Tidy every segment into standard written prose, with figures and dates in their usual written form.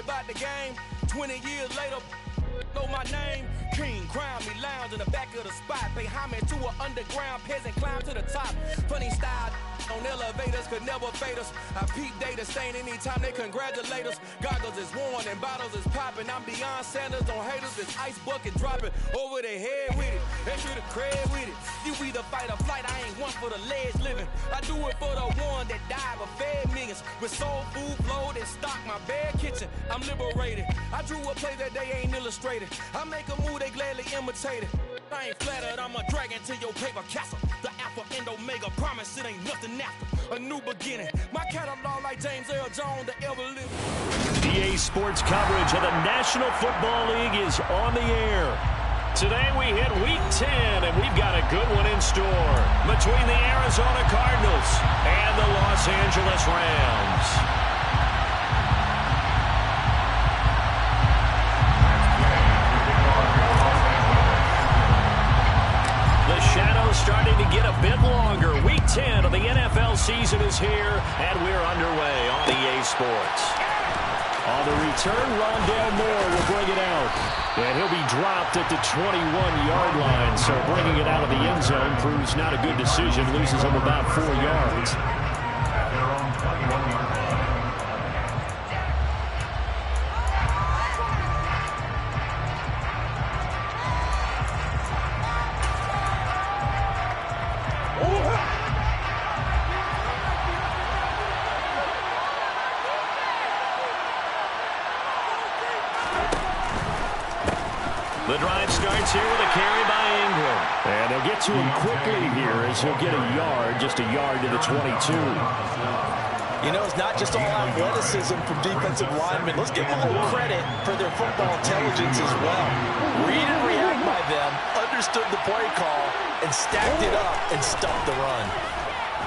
about the game. 20 years later, know my name. King, crown me, lounge in the back of the spot. Pay homage to an underground peasant, climb to the top. Funny style on elevators could never fade us. I peep data stain anytime they congratulate us. Goggles is worn and bottles is popping. I'm Deion Sanders on haters, this ice bucket dropping over their head with it. Extra the cred with it. You either fight or flight, I ain't one for the ledge living. I do it for the one that died but fed millions. With soul food flowed and stock my bare kitchen. I'm liberated. I drew a play that they ain't illustrated. I make a move they gladly imitated. I ain't flattered, I'm a dragon to your paper castle. The Alpha and Omega, promise it ain't nothing after. A new beginning. My catalog like James Earl Jones, the ever living. EA Sports coverage of the National Football League is on the air. Today we hit Week 10, and we've got a good one in store between the Arizona Cardinals and the Los Angeles Rams. The shadow's starting to get a bit longer. Week 10 of the NFL season is here, and we're underway on EA Sports. On the return, Rondale Moore will bring it out. And he'll be dropped at the 21-yard line. So bringing it out of the end zone proves not a good decision. Loses him about 4 yards. The drive starts here with a carry by Ingram. And they'll get to him quickly here as he'll get a yard, just a yard to the 22. You know, it's not just all athleticism from defensive linemen. Let's give them a little credit for their football intelligence as well. Read and react by them, understood the play call, and stacked it up and stuffed the run.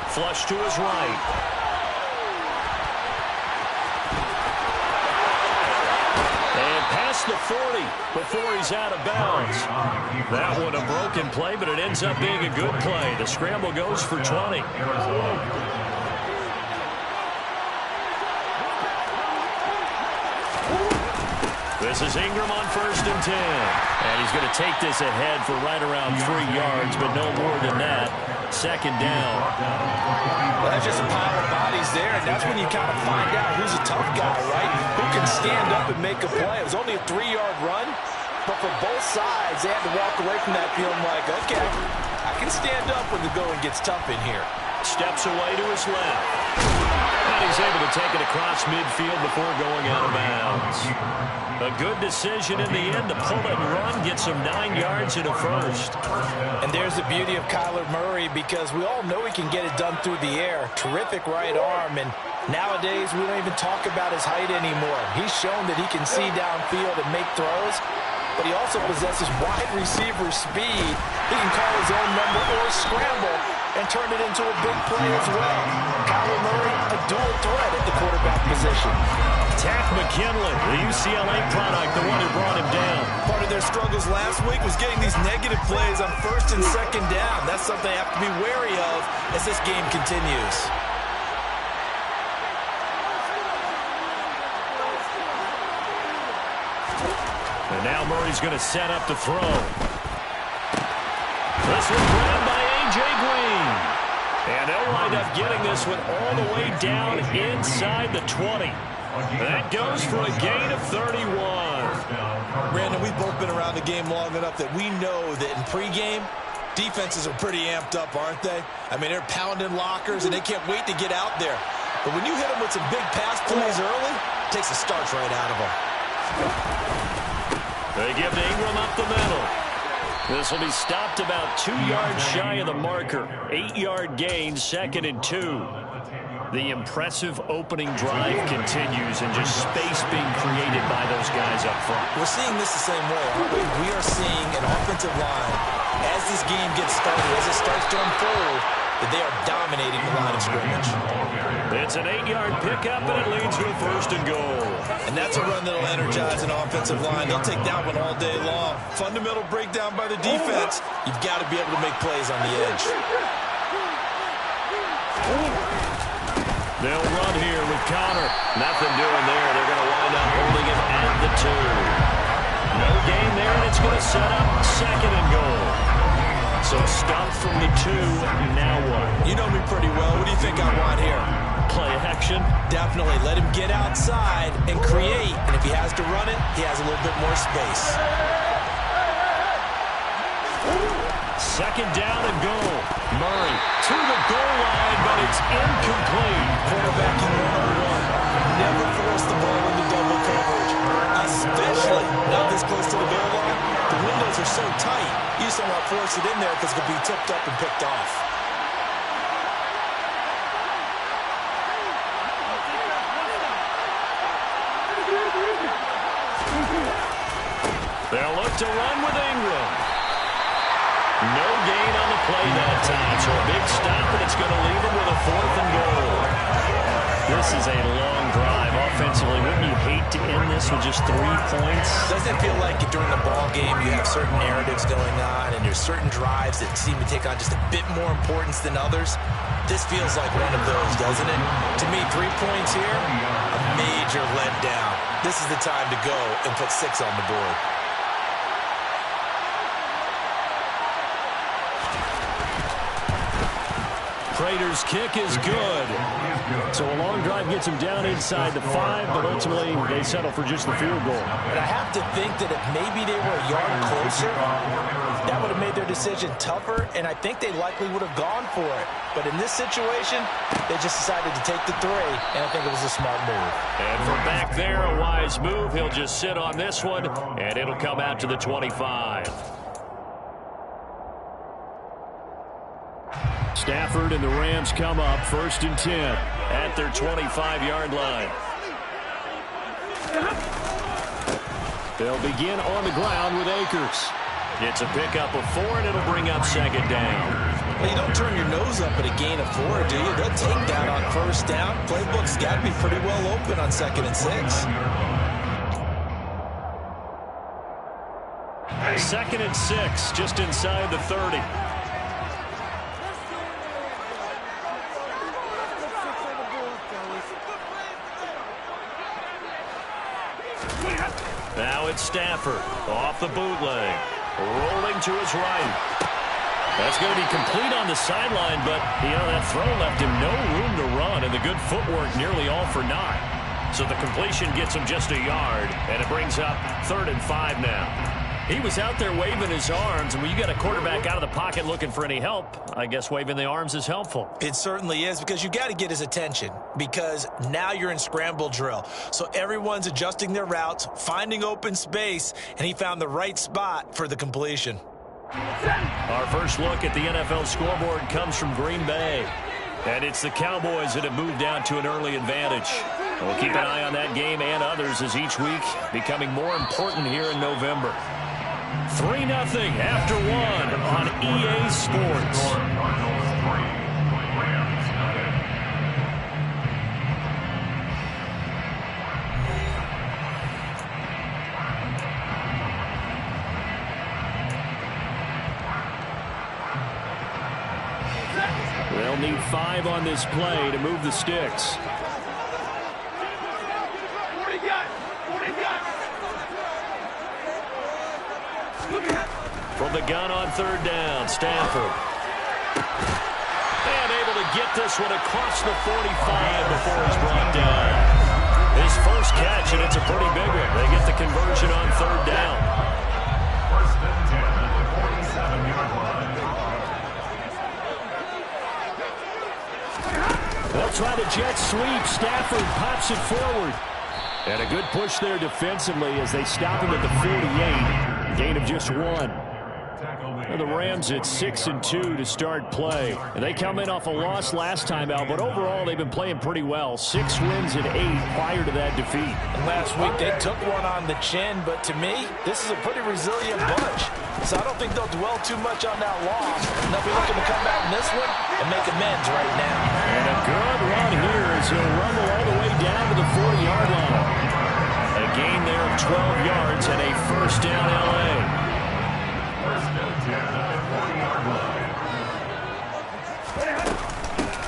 Flush to his right. The 40 before he's out of bounds. That one a broken play, but it ends up being a good play. The scramble goes for 20. This is Ingram on 1st and 10. And he's going to take this ahead for right around 3 yards, but no more than that. 2nd down. Well, that's just a pile of bodies there, and that's when you kind of find out who's a tough guy, right? Who can stand up and make a play. It was only a 3-yard run, but for both sides, they had to walk away from that feeling like, okay, I can stand up when the going gets tough in here. Steps away to his left. And he's able to take it across midfield before going out of bounds. A good decision in the end to pull it and run, get some 9 yards in a first. And there's the beauty of Kyler Murray, because we all know he can get it done through the air. Terrific right arm, and nowadays we don't even talk about his height anymore. He's shown that he can see downfield and make throws, but he also possesses wide receiver speed. He can call his own number or scramble and turn it into a big play as well. Kyler Murray, a dual threat at the quarterback position. Takk McKinley, the UCLA product, the one who brought him down. Part of their struggles last week was getting these negative plays on 1st and 2nd down. That's something they have to be wary of as this game continues. And now Murray's going to set up to throw. This one grabbed by A.J. Green. And they'll wind up getting this one all the way down inside the 20. That goes for a gain of 31. Brandon, we've both been around the game long enough that we know that in pregame, defenses are pretty amped up, aren't they? I mean, they're pounding lockers, and they can't wait to get out there. But when you hit them with some big pass plays early, it takes the starch right out of them. They give to Ingram up the middle. This will be stopped about 2 yards shy of the marker. 8-yard gain, 2nd and 2. The impressive opening drive continues, and just space being created by those guys up front. We're seeing this the same way, aren't we? We are seeing an offensive line, as this game gets started, as it starts to unfold, that they are dominating the line of scrimmage. It's an 8-yard pickup, and it leads to a 1st and goal. And that's a run that'll energize an offensive line. They'll take that one all day long. Fundamental breakdown by the defense. You've got to be able to make plays on the edge. They'll run here with Connor. Nothing doing there. They're going to wind up holding it able to set up 2nd and goal. So stumped from the 2, now what? You know me pretty well. What do you think I want here? Play action? Definitely. Let him get outside and create. And if he has to run it, he has a little bit more space. 2nd down and goal. Murray to the goal line, but it's incomplete. Quarterbacking 101. Never force the ball into double coverage, especially not this close to the goal line. The windows are so tight, you just don't want to force it in there because it could be tipped up and picked off. They'll look to run with Ingram. No gain on the play that time, so a big stop, and it's going to leave them with a 4th and goal. This is a long drive offensively. Wouldn't you hate to end this with just 3 points? Doesn't it feel like during the ball game you have certain narratives going on and there's certain drives that seem to take on just a bit more importance than others? This feels like one of those, doesn't it? To me, 3 points here, a major letdown. This is the time to go and put 6 on the board. Prater's kick is good. So a long drive gets him down inside the 5, but ultimately they settle for just the field goal. And I have to think that if maybe they were a yard closer, that would have made their decision tougher, and I think they likely would have gone for it. But in this situation, they just decided to take the 3, and I think it was a smart move. And from back there, a wise move. He'll just sit on this one, and it'll come out to the 25. Stafford and the Rams come up 1st and 10 at their 25-yard line. They'll begin on the ground with Akers. It's a pickup of 4, and it'll bring up 2nd down. Well, you don't turn your nose up at a gain of 4, do you? They'll take that on 1st down. Playbook's got to be pretty well open on 2nd and 6. 2nd and 6, just inside the 30. Now it's Stafford off the bootleg, rolling to his right. That's going to be complete on the sideline, but, that throw left him no room to run, and the good footwork nearly all for naught. So the completion gets him just a yard, and it brings up 3rd and 5 now. He was out there waving his arms, and when you got a quarterback out of the pocket looking for any help, I guess waving the arms is helpful. It certainly is, because you got to get his attention, because now you're in scramble drill. So everyone's adjusting their routes, finding open space, and he found the right spot for the completion. Our first look at the NFL scoreboard comes from Green Bay. And it's the Cowboys that have moved out to an early advantage. We'll keep an eye on that game and others as each week becoming more important here in November. 3-0 after 1 on EA Sports. They'll need 5 on this play to move the sticks. From the gun on 3rd down, Stafford. And able to get this one across the 45 before he's brought down. His first catch, and it's a pretty big one. They get the conversion on 3rd down. They'll try the jet sweep. Stafford pops it forward. And a good push there defensively as they stop him at the 48. Gain of just 1. The Rams at 6-2 to start play. And they come in off a loss last time out, but overall they've been playing pretty well. 6 wins and 8 prior to that defeat. And last week they took one on the chin, but to me, this is a pretty resilient bunch. So I don't think they'll dwell too much on that loss. And they'll be looking to come out in this one and make amends right now. And a good run here as he'll rumble all the way down to the 40-yard line. A gain there of 12 yards and a 1st down LA.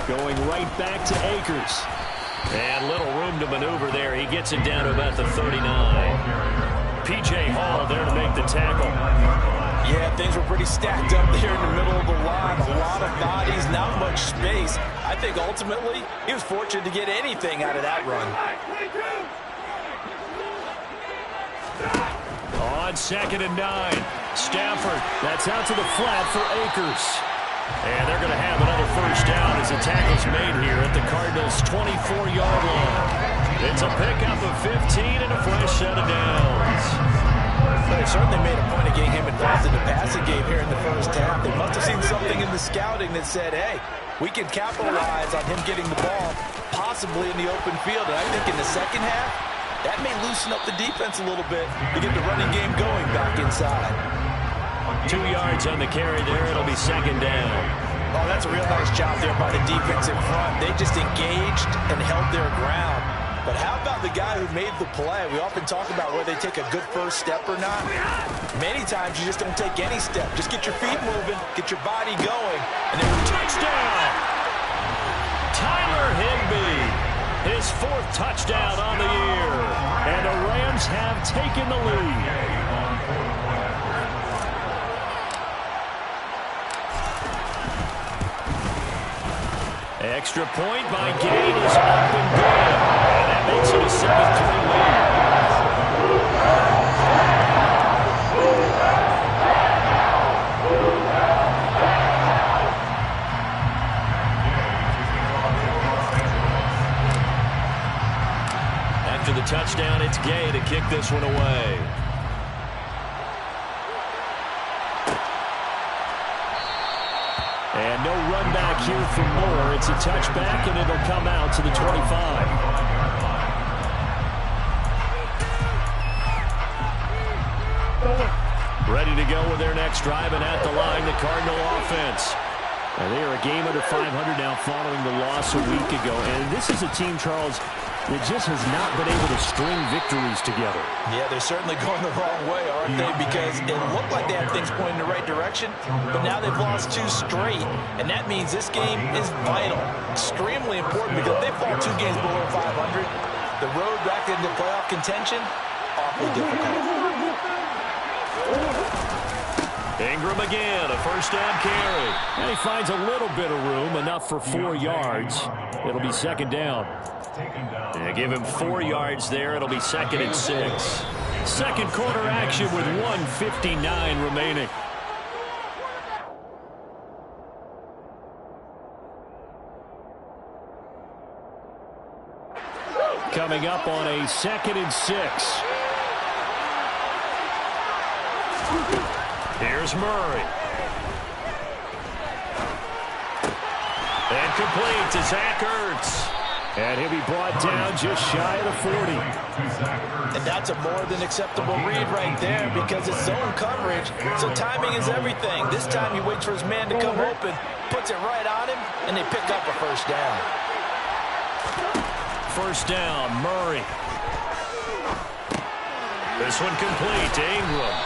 Going right back to Akers. And little room to maneuver there. He gets it down to about the 39. P.J. Hall there to make the tackle. Yeah, things were pretty stacked up there in the middle of the line. A lot of bodies, not much space. I think ultimately he was fortunate to get anything out of that run. On 2nd and 9, Stafford. That's out to the flat for Akers. And they're going to have another first down as the tackle's made here at the Cardinals' 24-yard line. It's a pickup of 15 and a fresh set of downs. They certainly made a point of getting him involved in the passing game here in the first half. They must have seen something in the scouting that said, hey, we can capitalize on him getting the ball, possibly in the open field. And I think in the second half, that may loosen up the defense a little bit to get the running game going back inside. 2 yards on the carry there. It'll be 2nd down. Oh, that's a real nice job there by the defense in front. They just engaged and held their ground. But how about the guy who made the play? We often talk about whether they take a good first step or not. Many times you just don't take any step. Just get your feet moving, get your body going, and then touchdown! Tyler Higbee, his 4th touchdown on the year. And the Rams have taken the lead. Extra point by Gate is up and good. And that makes it a 7-3 lead. After the touchdown, it's Gay to kick this one away. And no run back here for Moore. It's a touchback, and it'll come out to the 25. Ready to go with their next drive, and at the line, the Cardinal offense. And they are a game under 500 now following the loss a week ago. And this is a team, Charles, that just has not been able to string victories together. Yeah, they're certainly going the wrong way, aren't they? Because it looked like they had things pointing in the right direction, but now they've lost 2 straight. And that means this game is vital, extremely important, because if they fall 2 games below 500, the road back into playoff contention, awfully difficult. Ingram again, a first down carry. And he finds a little bit of room, enough for 4 yards. It'll be 2nd down. They give him 4 yards there. It'll be 2nd and 6. Second quarter action with 1:59 remaining. Coming up on a 2nd and 6. Here's Murray. And complete to Zach Ertz. And he'll be brought down just shy of the 40. And that's a more than acceptable read right there because it's zone coverage, so timing is everything. This time he waits for his man to come open, puts it right on him, and they pick up a first down. First down, Murray. This one complete to Ingram.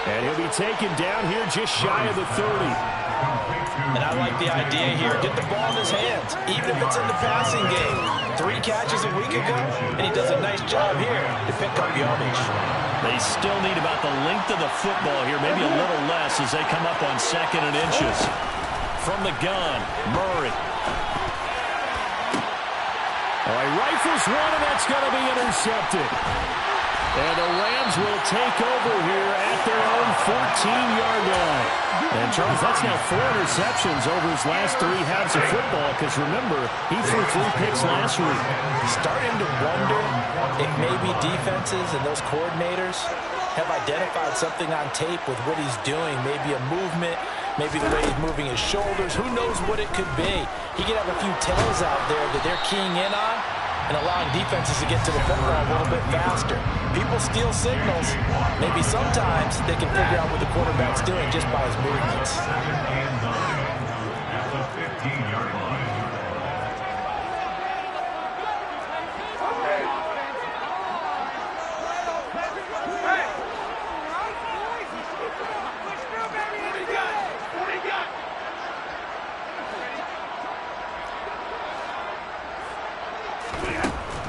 And he'll be taken down here just shy of the 30. And I like the idea here. Get the ball in his hands, even if it's in the passing game. 3 catches a week ago, and he does a nice job here to pick up yardage. They still need about the length of the football here, maybe a little less as they come up on 2nd and inches. From the gun, Murray. All right, rifles one, and that's going to be intercepted. And the Rams will take over here at their own 14-yard line. And, Charles, that's now 4 interceptions over his last 3 halves of football because, remember, he threw 3 picks last week. Starting to wonder if maybe defenses and those coordinators have identified something on tape with what he's doing, maybe a movement, maybe the way he's moving his shoulders. Who knows what it could be? He could have a few tells out there that they're keying in on and allowing defenses to get to the football a little bit faster. People steal signals. Maybe sometimes they can figure out what the quarterback's doing just by his movements.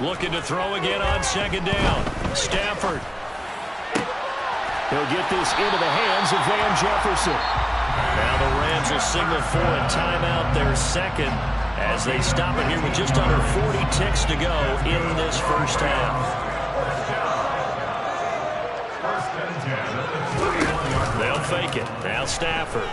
Looking to throw again on 2nd down. Stafford. He'll get this into the hands of Van Jefferson. Now the Rams will signal for a timeout, their second, as they stop it here with just under 40 ticks to go in this first half. They'll fake it. Now Stafford.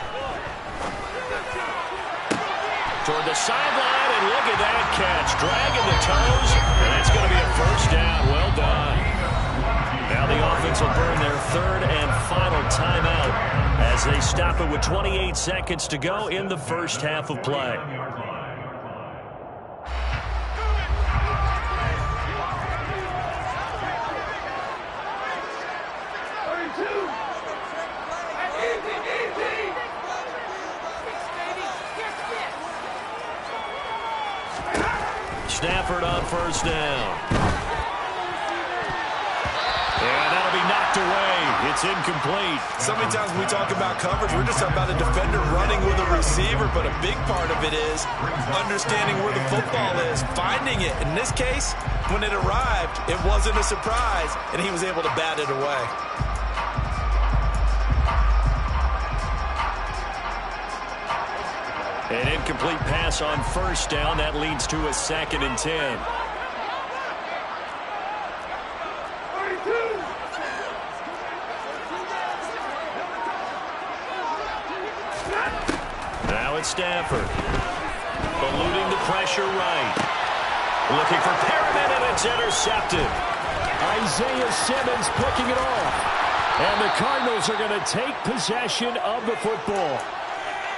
Toward the sideline, and look at that catch. Dragging the toes, and that's going to be a first down. Well done. Now the offense will burn their third and final timeout as they stop it with 28 seconds to go in the first half of play. Stafford on first down. And that'll be knocked away. It's incomplete. So many times when we talk about coverage, we're just talking about a defender running with a receiver, but a big part of it is understanding where the football is, finding it. In this case, when it arrived, it wasn't a surprise, and he was able to bat it away. An incomplete pass on first down. That leads to a 2nd and 10. Now it's Stafford. Eluding the pressure right. Looking for Perriman, and it's intercepted. Isaiah Simmons picking it off. And the Cardinals are going to take possession of the football.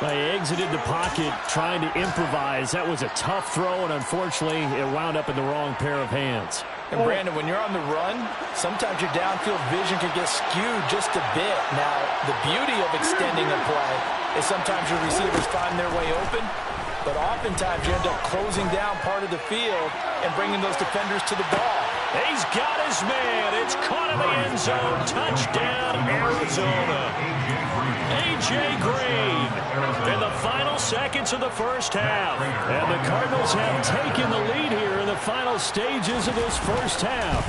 They exited the pocket trying to improvise. That was a tough throw, and unfortunately, it wound up in the wrong pair of hands. And Brandon, when you're on the run, sometimes your downfield vision can get skewed just a bit. Now, the beauty of extending a play is sometimes your receivers find their way open, but oftentimes you end up closing down part of the field and bringing those defenders to the ball. He's got his man. It's caught in the end zone. Touchdown, Arizona. A.J. Green in the final seconds of the first half. And the Cardinals have taken the lead here in the final stages of this first half.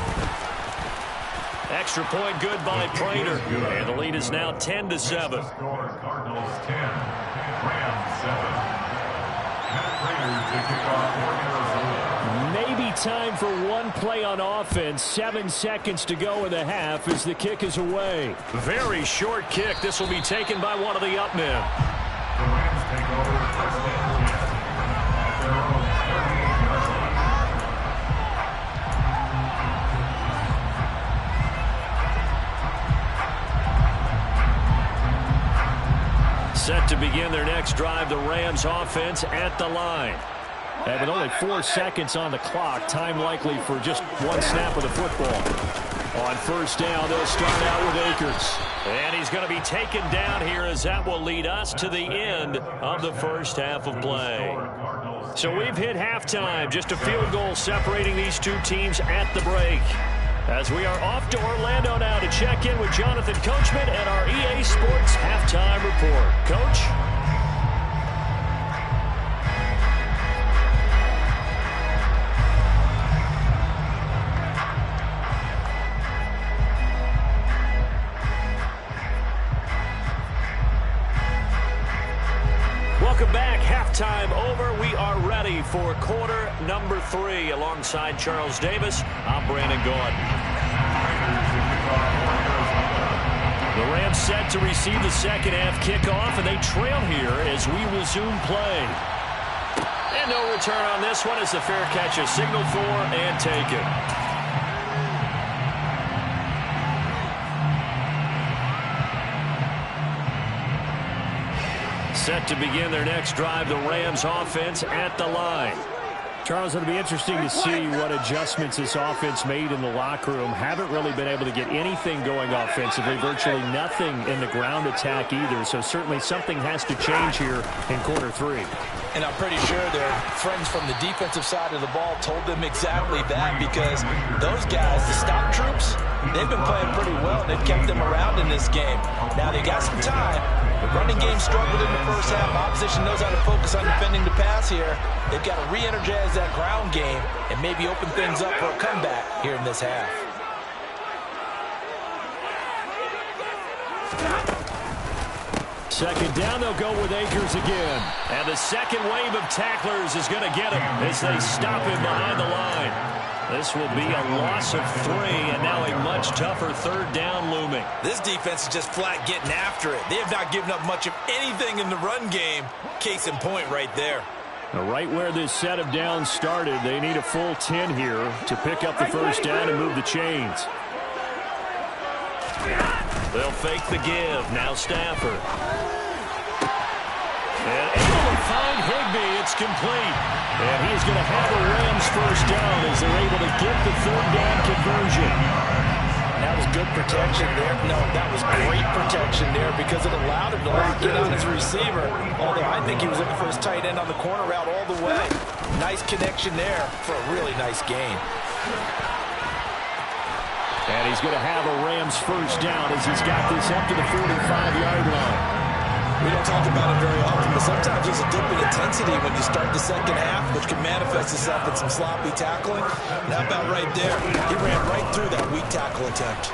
Extra point good by Prater. And the lead is now 10-7. Cardinals 10, Rams 7. Matt Prater to kick off for Arizona. Maybe time for one play on offense. 7 seconds to go in the half as the kick is away. Very short kick. This will be taken by one of the up men. The Rams take over first and 10 at their own 38-yard line. Set to begin their next drive, the Rams offense at the line. And with only 4 seconds on the clock, time likely for just one snap of the football. On first down, they'll start out with Akers. And he's going to be taken down here as that will lead us to the end of the first half of play. So we've hit halftime, just a field goal separating these two teams at the break. As we are off to Orlando now to check in with Jonathan Coachman and our EA Sports Halftime Report. Coach? Welcome back. Halftime over. We are ready for quarter number 3. Alongside Charles Davis, I'm Brandon Gaudin. The Rams set to receive the second half kickoff, and they trail here as we resume play. And no return on this one as the fair catch is signaled for and taken. Set to begin their next drive, the Rams offense at the line. Charles, it'll be interesting to see what adjustments this offense made in the locker room. Haven't really been able to get anything going offensively, virtually nothing in the ground attack either. So certainly something has to change here in quarter 3. And I'm pretty sure their friends from the defensive side of the ball told them exactly that, because those guys, the stock troops, they've been playing pretty well. They've kept them around in this game. Now they got some time. The running game struggled in the first half. Opposition knows how to focus on defending the pass here. They've got to re-energize that ground game and maybe open things up for a comeback here in this half. Second down, they'll go with Akers again. And the second wave of tacklers is going to get him as they stop him behind the line. This will be a loss of 3, and now a much tougher third down looming. This defense is just flat getting after it. They have not given up much of anything in the run game. Case in point right there. Now, right where this set of downs started, they need a full 10 here to pick up the first down and move the chains. They'll fake the give. Now Stafford. And able to find Higbee. It's complete. And he's going to have a Rams first down as they're able to get the third down conversion. That was good protection there. No, that was great protection there because it allowed him to lock in on his receiver. Although I think he was looking for his tight end on the corner route all the way. Nice connection there for a really nice gain. And he's going to have a Rams first down as he's got this up to the 45-yard line. We don't talk about it very often, but sometimes there's a dip in intensity when you start the second half, which can manifest itself in some sloppy tackling. And how about right there? He ran right through that weak tackle attempt.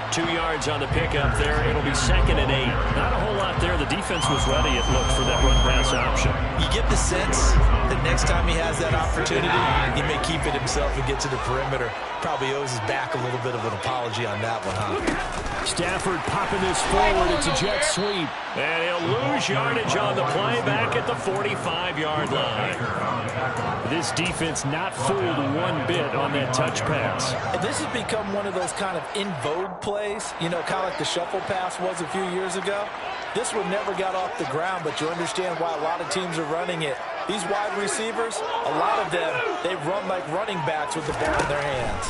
2 yards on the pickup there. It'll be 2nd and 8. Not a whole lot there. The defense was ready, it looked, for that run-pass option. You get the sense that next time he has that opportunity, he may keep it himself and get to the perimeter. Probably owes his back a little bit of an apology on that one, huh? Stafford popping this forward. It's a jet sweep. And he'll lose yardage on the play back at the 45-yard line. This defense not fooled one bit on that touch pass. And this has become one of those kind of in vogue plays, you know, kind of like the shuffle pass was a few years ago. This one never got off the ground, but you understand why a lot of teams are running it. These wide receivers, a lot of them, they run like running backs with the ball in their hands.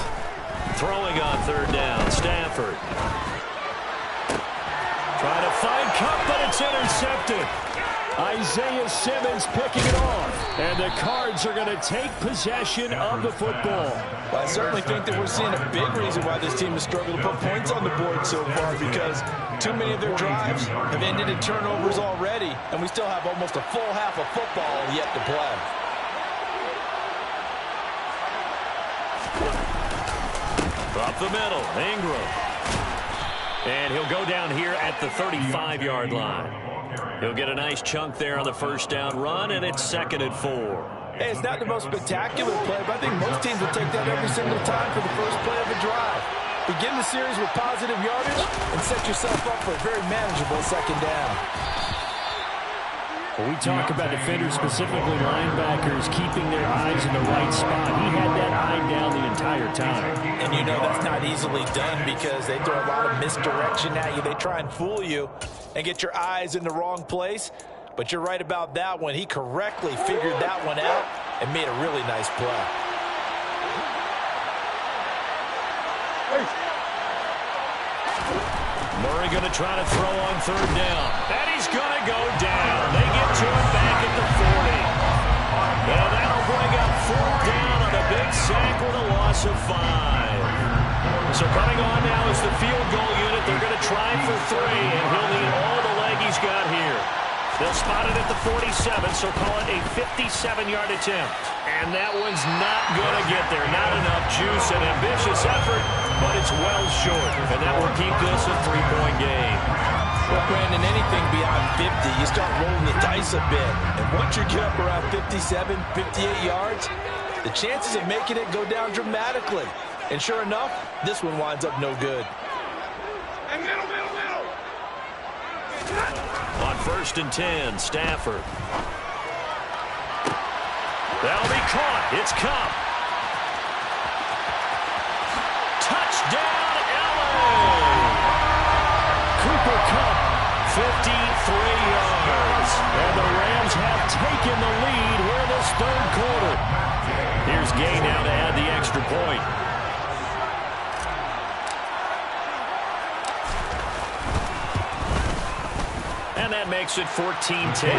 Throwing on third down, Stafford. Trying to find Kupp, but it's intercepted. Isaiah Simmons picking it off. And the Cards are going to take possession of the football. Well, I certainly think that we're seeing a big reason why this team has struggled to put points on the board so far, because too many of their drives have ended in turnovers already, and we still have almost a full half of football yet to play. Up the middle, Ingram. And he'll go down here at the 35-yard line. He'll get a nice chunk there on the first down run, and it's 2nd and 4. Hey, it's not the most spectacular play, but I think most teams will take that every single time for the first play of a drive. Begin the series with positive yardage and set yourself up for a very manageable second down. When we talk about defenders, specifically linebackers, keeping their eyes in the right spot, he had that eye down the entire time. And you know that's not easily done because they throw a lot of misdirection at you. They try and fool you and get your eyes in the wrong place. But you're right about that one. He correctly figured that one out and made a really nice play. Murray going to try to throw on third down. And he's going to go down. They get to him back at the 40. And that'll bring up fourth down on a big sack with a loss of 5. So coming on now is the field goal unit. They're going to try for 3, and he'll need all the leg he's got here. They'll spot it at the 47, so call it a 57-yard attempt. And that one's not going to get there. Not enough juice, an ambitious effort, but it's well short. And that will keep this a 3-point game. Well, Brandon, anything beyond 50, you start rolling the dice a bit. And once you get up around 57, 58 yards, the chances of making it go down dramatically. And sure enough, this one winds up no good. On 1st and 10, Stafford. That'll be caught. It's Kupp. Touchdown, LA! Cooper Kupp, 53 yards. And the Rams have taken the lead here in this third quarter. Here's Gay now to add the extra point. And that makes it 14-10.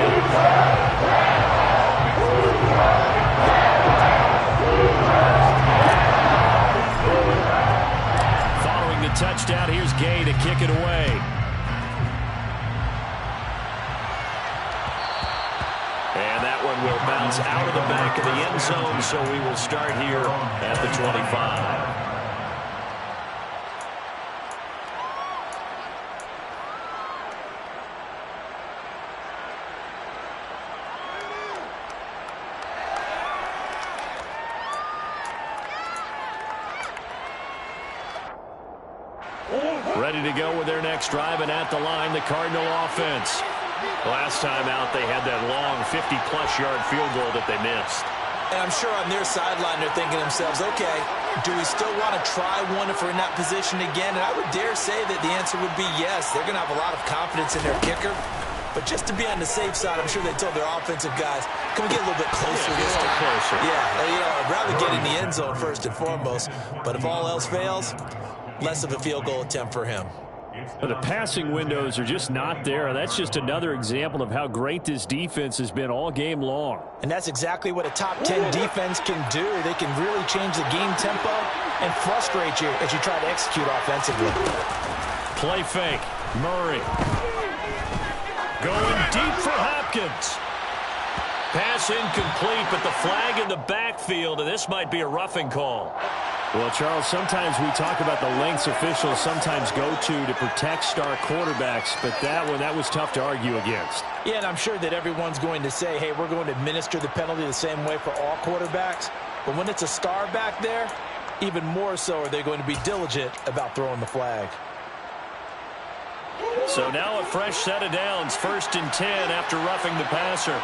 Following the touchdown, here's Gay to kick it away. And that one will bounce out of the back of the end zone, so we will start here at the 25. Ready to go with their next drive, and at the line, the Cardinal offense. Last time out, they had that long 50-plus yard field goal that they missed. And I'm sure on their sideline they're thinking to themselves, okay, do we still want to try one if we're in that position again? And I would dare say that the answer would be yes. They're going to have a lot of confidence in their kicker. But just to be on the safe side, I'm sure they told their offensive guys, can we get a little bit closer this time? Closer. Yeah, I'd rather get in the end zone first and foremost. But if all else fails, less of a field goal attempt for him. But the passing windows are just not there. That's just another example of how great this defense has been all game long. And that's exactly what a top 10 defense can do. They can really change the game tempo and frustrate you as you try to execute offensively. Play fake. Murray. Going deep for Hopkins. Pass incomplete, but the flag in the backfield, and this might be a roughing call. Well, Charles, sometimes we talk about the lengths officials sometimes go to protect star quarterbacks, but that was tough to argue against. Yeah, and I'm sure that everyone's going to say, hey, we're going to administer the penalty the same way for all quarterbacks. But when it's a star back there, even more so are they going to be diligent about throwing the flag. So now a fresh set of downs, 1st and 10 after roughing the passer.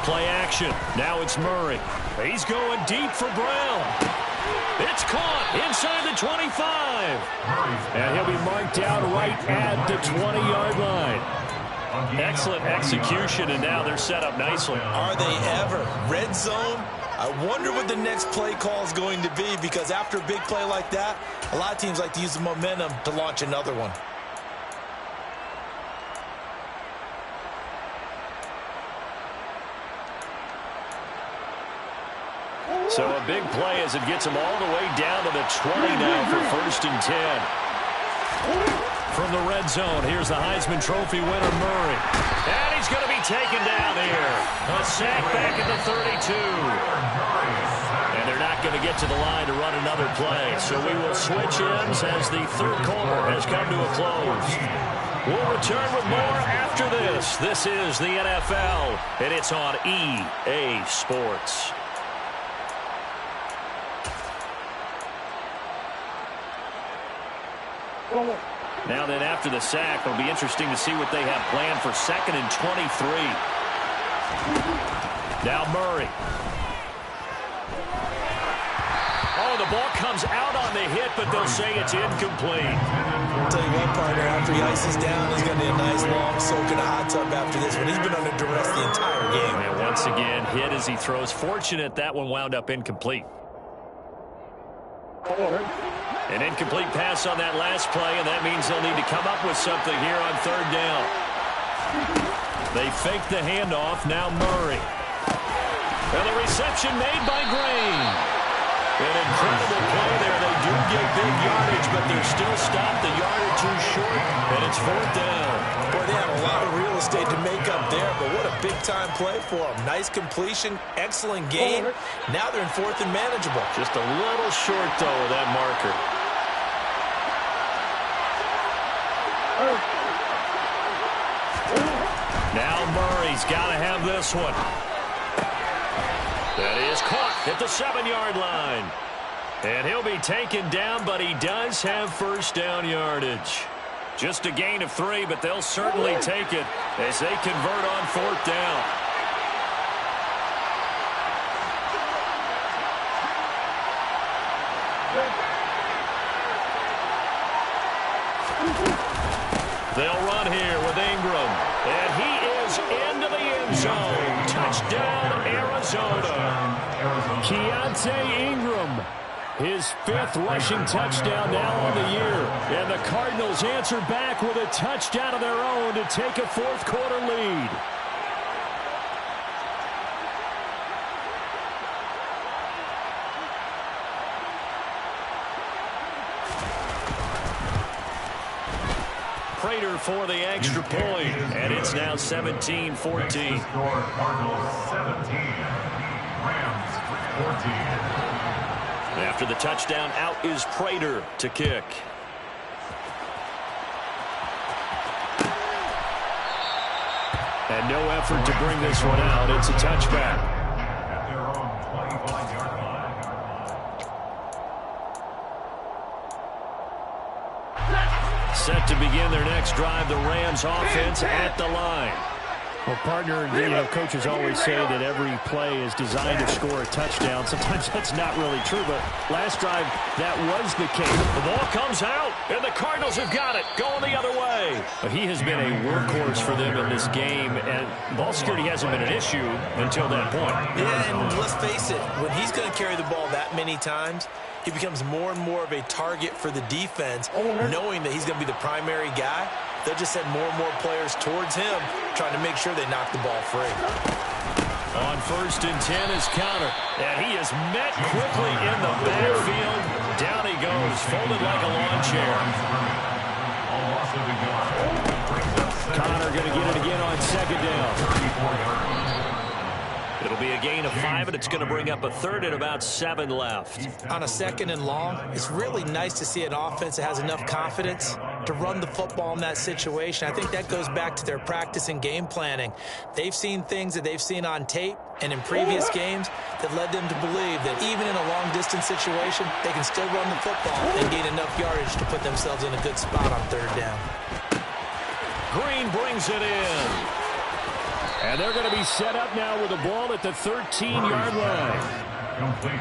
Play action. Now it's Murray. He's going deep for Brown. It's caught inside the 25. And he'll be marked down right at the 20-yard line. Excellent execution, and now they're set up nicely. Are they ever? Red zone? I wonder what the next play call is going to be, because after a big play like that, a lot of teams like to use the momentum to launch another one. So a big play as it gets him all the way down to the 20 now for 1st and 10. From the red zone, here's the Heisman Trophy winner, Murray. And he's going to be taken down here. A sack back at the 32. And they're not going to get to the line to run another play. So we will switch ends as the third quarter has come to a close. We'll return with more after this. This is the NFL, and it's on EA Sports. Now then, after the sack, it'll be interesting to see what they have planned for 2nd and 23. Now Murray. Oh, the ball comes out on the hit, but they'll say it's incomplete. I'll tell you what, partner, after he ices down, he's going to need a nice long soak in a hot tub after this one. He's been under duress the entire game. And once again, hit as he throws. Fortunate that one wound up incomplete. An incomplete pass on that last play, and that means they'll need to come up with something here on 3rd down. They fake the handoff. Now Murray. And the reception made by Green. An incredible play there. They do get big yardage, but they're still stopped a yard or two short, and it's 4th down. Boy, they have a lot of real estate to make up there, but what a big-time play for them. Nice completion, excellent game. Now they're in 4th and manageable. Just a little short, though, of that marker. Now Murray's got to have this one. That is caught at the 7-yard line. And he'll be taken down, but he does have 1st down yardage. Just a gain of 3, but they'll certainly take it as they convert on 4th down. They'll run here with Ingram. And he is into the end zone. Touchdown, Arizona. Keontae Ingram, his 5th rushing touchdown now on the year. And the Cardinals answer back with a touchdown of their own to take a 4th quarter lead. Prater for the extra point, and it's now 17-14. Cardinals 17, Rams 14. After the touchdown, out is Prater to kick. And no effort to bring this one out. It's a touchback. Set to begin their next drive, the Rams offense at the line. Well, partner, coaches always say that every play is designed to score a touchdown. Sometimes that's not really true, but last drive, that was the case. The ball comes out, and the Cardinals have got it, going the other way. But he has been a workhorse for them in this game, and ball security hasn't been an issue until that point. Yeah, and let's face it, when he's going to carry the ball that many times, he becomes more and more of a target for the defense, knowing that he's going to be the primary guy. They'll just send more and more players towards him, trying to make sure they knock the ball free. On 1st and 10 is Conner. And he is met quickly in the backfield. Down he goes, folded like a lawn chair. Conner going to get it again on 2nd down. It'll be a gain of 5, and it's going to bring up a 3rd and about 7 left. On a 2nd and long, it's really nice to see an offense that has enough confidence to run the football in that situation. I think that goes back to their practice and game planning. They've seen things that they've seen on tape and in previous games that led them to believe that even in a long-distance situation, they can still run the football and gain enough yardage to put themselves in a good spot on 3rd down. Green brings it in. And they're going to be set up now with the ball at the 13-yard line.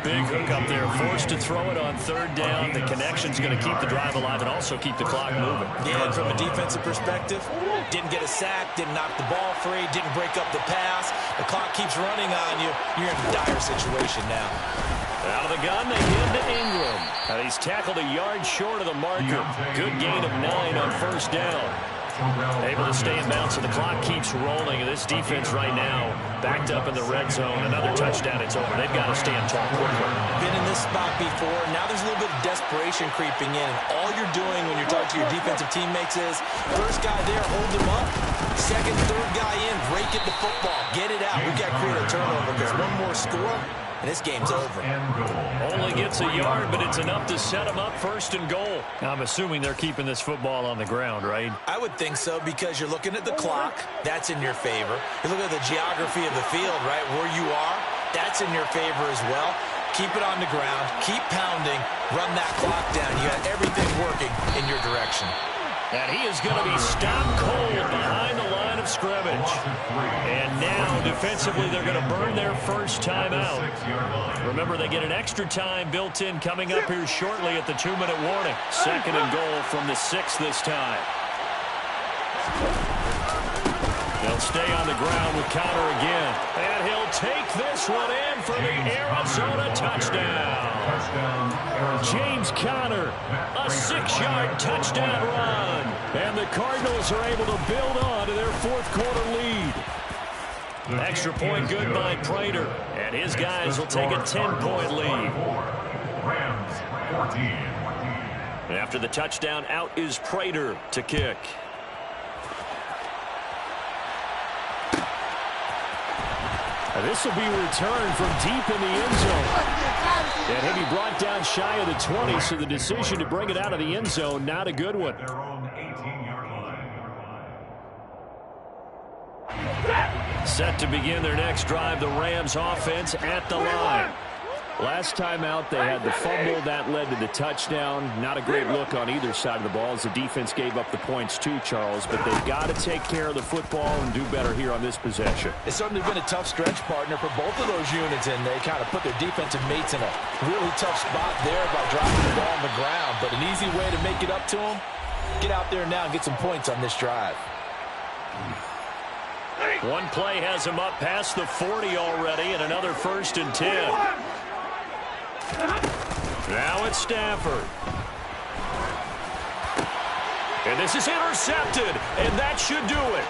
Big hook up there, forced to throw it on 3rd down. The connection's going to keep the drive alive and also keep the clock moving. Yeah, and from a defensive perspective, didn't get a sack, didn't knock the ball free, didn't break up the pass. The clock keeps running on you. You're in a dire situation now. Out of the gun, they give to Ingram. And he's tackled a yard short of the marker. Good gain of 9 on 1st down. Able to stay in bounds, so the clock keeps rolling. And this defense right now, backed up in the red zone. Another touchdown, it's over. They've got to stand tall quickly. Been in this spot before. Now there's a little bit of desperation creeping in. And all you're doing when you're talking to your defensive teammates is, first guy there, hold them up. Second, third guy in, break it to football. Get it out. We've got to create a turnover because one more score, and this game's over. Only gets a yard, but it's enough to set them up 1st and goal. Now, I'm assuming they're keeping this football on the ground, right? I would think so because you're looking at the clock. That's in your favor. You look at the geography of the field, right, where you are. That's in your favor as well. Keep it on the ground. Keep pounding. Run that clock down. You got everything working in your direction. And he is going to be stopped cold behind the line of scrimmage. And now, defensively, they're going to burn their first timeout. Remember, they get an extra time built in coming up here shortly at the 2-minute warning. 2nd and goal from the 6 this time. They'll stay on the ground with Conner again. And he'll take this one in for the Arizona touchdown. James Conner, A 6-yard touchdown run. and the Cardinals are able to build on to their 4th quarter lead. Extra point good by Prater. And his guys will take a 10-point lead. Rams 14. After the touchdown, out is Prater to kick. This will be returned from deep in the end zone. And he'll be brought down shy of the 20, so the decision to bring it out of the end zone, not a good one. Their own 18-yard line. Set to begin their next drive, the Rams offense at the line. Last time out, they had the fumble. That led to the touchdown. Not a great look on either side of the ball as the defense gave up the points too, Charles. But they've got to take care of the football and do better here on this possession. It's certainly been a tough stretch, partner, for both of those units, and they kind of put their defensive mates in a really tough spot there by dropping the ball on the ground. But an easy way to make it up to them, get out there now and get some points on this drive. One play has him up past the 40 already, and another 1st and 10. Now it's Stafford. And this is intercepted, and that should do it.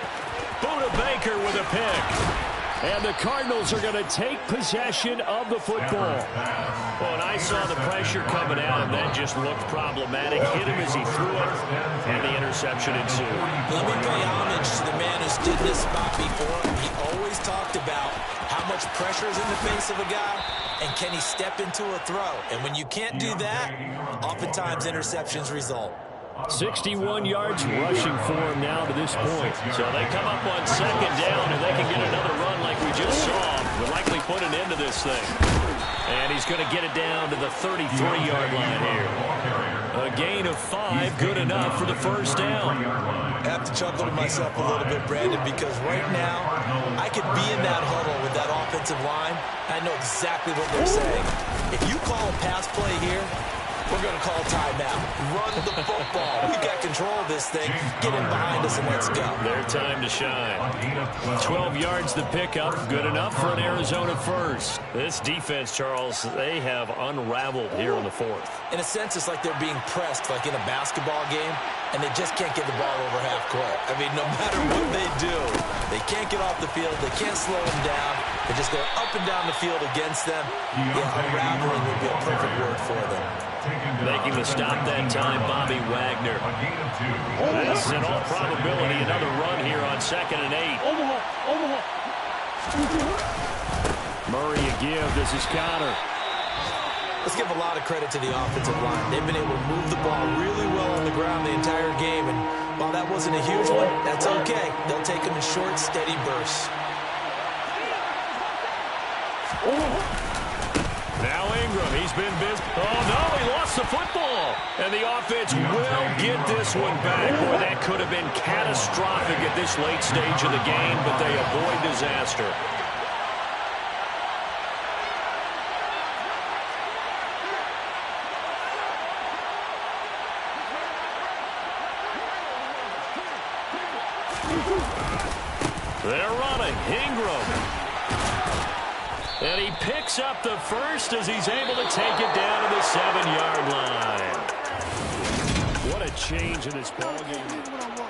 Budda Baker with a pick. And the Cardinals are going to take possession of the football. Well, and I saw the pressure coming at him. That just looked problematic. Hit him as he threw it, and the interception ensued. Let me pay homage to the man who stood this spot before. He always talked about how much pressure is in the face of a guy, and can he step into a throw. And when you can't do that, oftentimes interceptions result. 61 yards rushing for him now to this point. So they come up on second down, and they can get another run like we just saw. Will likely put an end to this thing. And he's going to get it down to the 33-yard line here. A gain of 5, good enough for the first down. I have to chuckle to myself a little bit, Brandon, because right now I could be in that huddle with that offensive line. I know exactly what they're saying. If you call a pass play here, we're going to call timeout. Run the football. We've got control of this thing. Get in behind us and let's go. Their time to shine. 12 yards to pick up. Good enough for an Arizona first. This defense, Charles, they have unraveled here in the fourth. In a sense, it's like they're being pressed like in a basketball game, and they just can't get the ball over half court. I mean, no matter what they do, they can't get off the field. They can't slow them down. They just go up and down the field against them. Yeah, unraveling would be a perfect word for them. Making the stop that time, Bobby Wagner. This is in all probability another run here on 2nd and 8. Murray a give. This is Connor. Let's give a lot of credit to the offensive line. They've been able to move the ball really well on the ground the entire game, and while that wasn't a huge one, that's okay. They'll take them in short, steady bursts. Now Ingram, he's been busy. Oh, no, he lost the football. And the offense will get this one back. Boy, that could have been catastrophic at this late stage of the game, but they avoid disaster. They're running. Ingram. And he picks up the first as he's able to take it down to the 7-yard line. What a change in this ballgame.